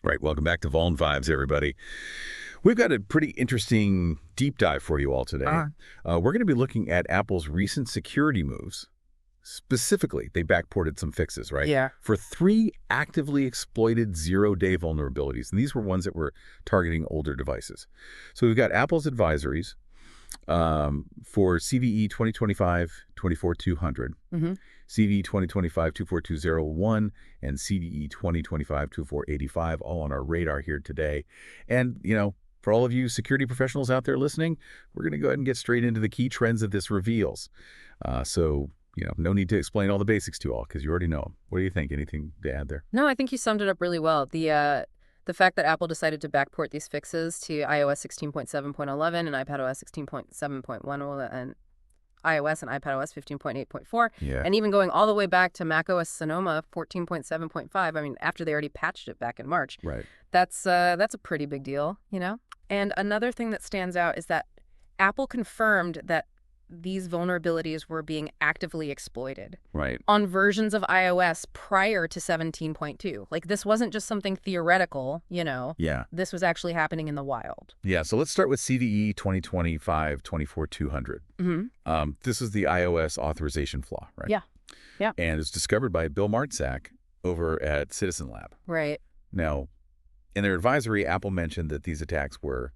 Right, welcome back to Vuln Vibes, everybody. We've got a pretty interesting deep dive for you all today. We're going to be looking at Apple's recent security moves. Specifically, they backported some fixes, right? Yeah. For 3 actively exploited zero-day vulnerabilities. And these were ones that were targeting older devices. So we've got Apple's advisories for CVE 2025-24200. CVE 2025-24201, and CVE 2025-24285, all on our radar here today. And, for all of you security professionals out there listening, we're going to go ahead and get straight into the key trends that this reveals. No need to explain all the basics to all because you already know them. What do you think? Anything to add there? No, I think you summed it up really well. The fact that Apple decided to backport these fixes to iOS 16.7.11 and iPadOS 16.7.1 and iOS and iPadOS 15.8.4, and even going all the way back to macOS Sonoma 14.7.5. I mean, after they already patched it back in March. Right. That's a pretty big deal, And another thing that stands out is that Apple confirmed that these vulnerabilities were being actively exploited. Right. On versions of iOS prior to 17.2. Like, this wasn't just something theoretical, Yeah. This was actually happening in the wild. Yeah, so let's start with CVE 2025-24200. This is the iOS authorization flaw, right? Yeah. And it's discovered by Bill Martzak over at Citizen Lab. Right. Now, in their advisory, Apple mentioned that these attacks were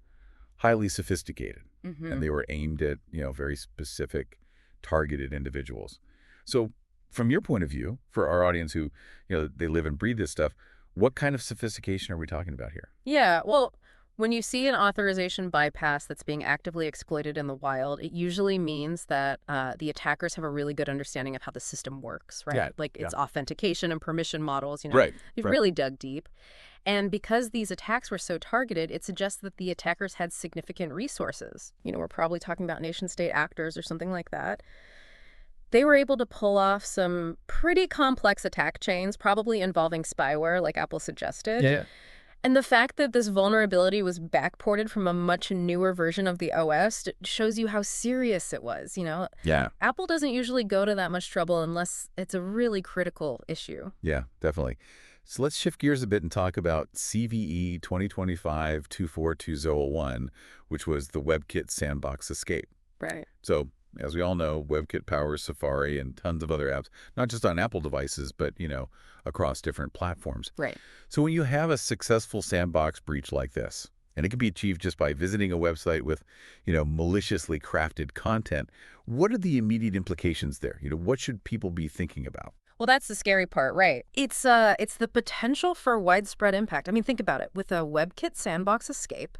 highly sophisticated. And they were aimed at, very specific, targeted individuals. So from your point of view, for our audience who, they live and breathe this stuff, what kind of sophistication are we talking about here? Yeah, well, when you see an authorization bypass that's being actively exploited in the wild, it usually means that the attackers have a really good understanding of how the system works, right? Yeah, Like its authentication and permission models, Right. You've really dug deep. And because these attacks were so targeted, it suggests that the attackers had significant resources. We're probably talking about nation-state actors or something like that. They were able to pull off some pretty complex attack chains, probably involving spyware, like Apple suggested. Yeah. And the fact that this vulnerability was backported from a much newer version of the OS shows you how serious it was, Yeah. Apple doesn't usually go to that much trouble unless it's a really critical issue. Yeah, definitely. So let's shift gears a bit and talk about CVE 2025-24201, which was the WebKit sandbox escape. Right. So, as we all know, WebKit powers Safari and tons of other apps, not just on Apple devices, but, across different platforms. Right. So when you have a successful sandbox breach like this, and it can be achieved just by visiting a website with, maliciously crafted content, what are the immediate implications there? What should people be thinking about? Well, that's the scary part, right? It's the potential for widespread impact. I mean, think about it. With a WebKit sandbox escape,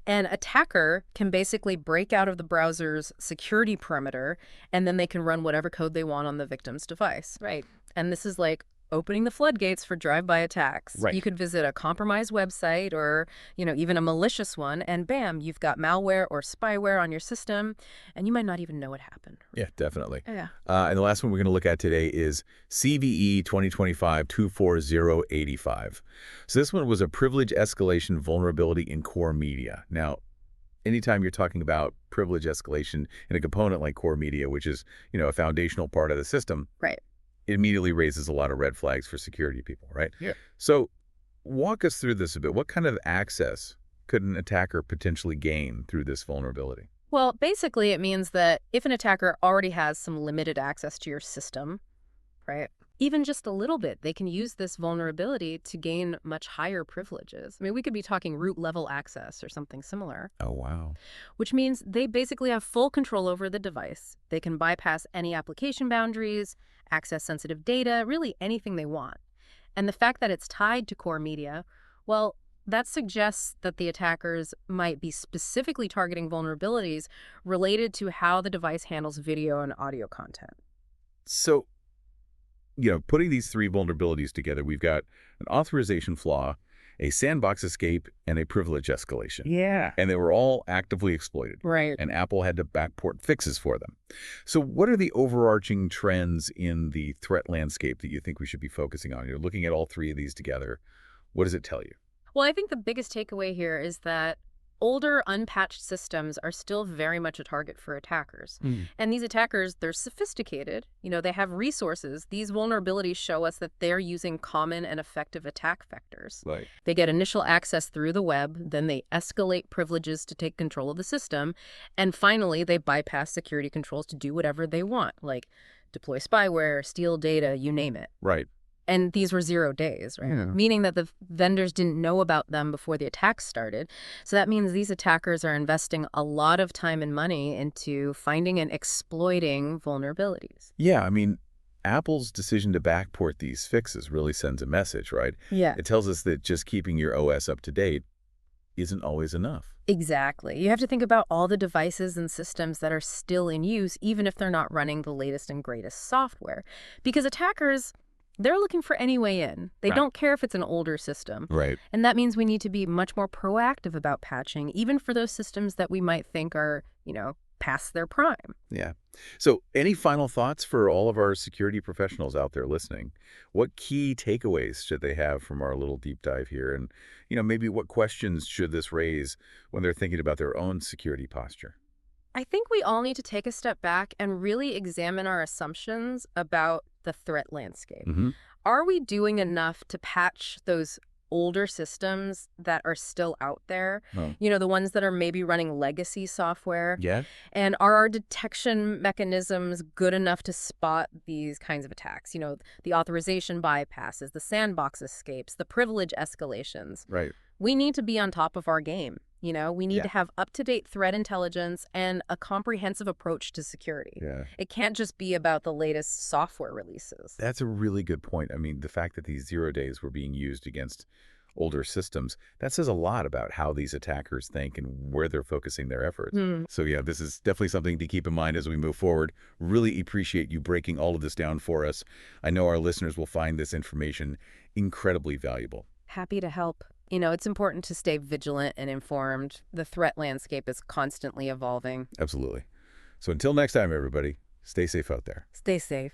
an attacker can basically break out of the browser's security perimeter, and then they can run whatever code they want on the victim's device. Right. And this is like opening the floodgates for drive-by attacks. Right. You could visit a compromised website or, even a malicious one, and bam, you've got malware or spyware on your system, and you might not even know what happened. Yeah, definitely. Yeah. And the last one we're going to look at today is CVE 2025-24085. So this one was a privilege escalation vulnerability in core media. Now, anytime you're talking about privilege escalation in a component like core media, which is, a foundational part of the system, right, it immediately raises a lot of red flags for security people, right? Yeah. So walk us through this a bit. What kind of access could an attacker potentially gain through this vulnerability? Well, basically, it means that if an attacker already has some limited access to your system, right, even just a little bit, they can use this vulnerability to gain much higher privileges. I mean, we could be talking root-level access or something similar. Oh, wow. Which means they basically have full control over the device. They can bypass any application boundaries, access sensitive data, really anything they want. And the fact that it's tied to core media, well, that suggests that the attackers might be specifically targeting vulnerabilities related to how the device handles video and audio content. So, putting these 3 vulnerabilities together, we've got an authorization flaw, a sandbox escape, and a privilege escalation. Yeah. And they were all actively exploited. Right. And Apple had to backport fixes for them. So what are the overarching trends in the threat landscape that you think we should be focusing on? You're looking at all 3 of these together. What does it tell you? Well, I think the biggest takeaway here is that older, unpatched systems are still very much a target for attackers. And these attackers, they're sophisticated. They have resources. These vulnerabilities show us that they're using common and effective attack vectors. Right. They get initial access through the web, then they escalate privileges to take control of the system, and finally, they bypass security controls to do whatever they want, like deploy spyware, steal data, you name it. Right. And these were 0 days, right? Yeah. Meaning that the vendors didn't know about them before the attacks started. So that means these attackers are investing a lot of time and money into finding and exploiting vulnerabilities. Yeah, I mean, Apple's decision to backport these fixes really sends a message, right? Yeah. It tells us that just keeping your OS up to date isn't always enough. Exactly. You have to think about all the devices and systems that are still in use, even if they're not running the latest and greatest software. Because attackers, they're looking for any way in. They Right. don't care if it's an older system. Right. And that means we need to be much more proactive about patching, even for those systems that we might think are, past their prime. Yeah. So any final thoughts for all of our security professionals out there listening? What key takeaways should they have from our little deep dive here? And, maybe what questions should this raise when they're thinking about their own security posture? I think we all need to take a step back and really examine our assumptions about the threat landscape. Mm-hmm. Are we doing enough to patch those older systems that are still out there? Oh. The ones that are maybe running legacy software? Yeah. And are our detection mechanisms good enough to spot these kinds of attacks? The authorization bypasses, the sandbox escapes, the privilege escalations. Right. We need to be on top of our game. We need Yeah. to have up-to-date threat intelligence and a comprehensive approach to security. Yeah. It can't just be about the latest software releases. That's a really good point. I mean, the fact that these 0 days were being used against older systems, that says a lot about how these attackers think and where they're focusing their efforts. So yeah, this is definitely something to keep in mind as we move forward. Really appreciate you breaking all of this down for us. I know our listeners will find this information incredibly valuable. Happy to help. It's important to stay vigilant and informed. The threat landscape is constantly evolving. Absolutely. So until next time, everybody, stay safe out there. Stay safe.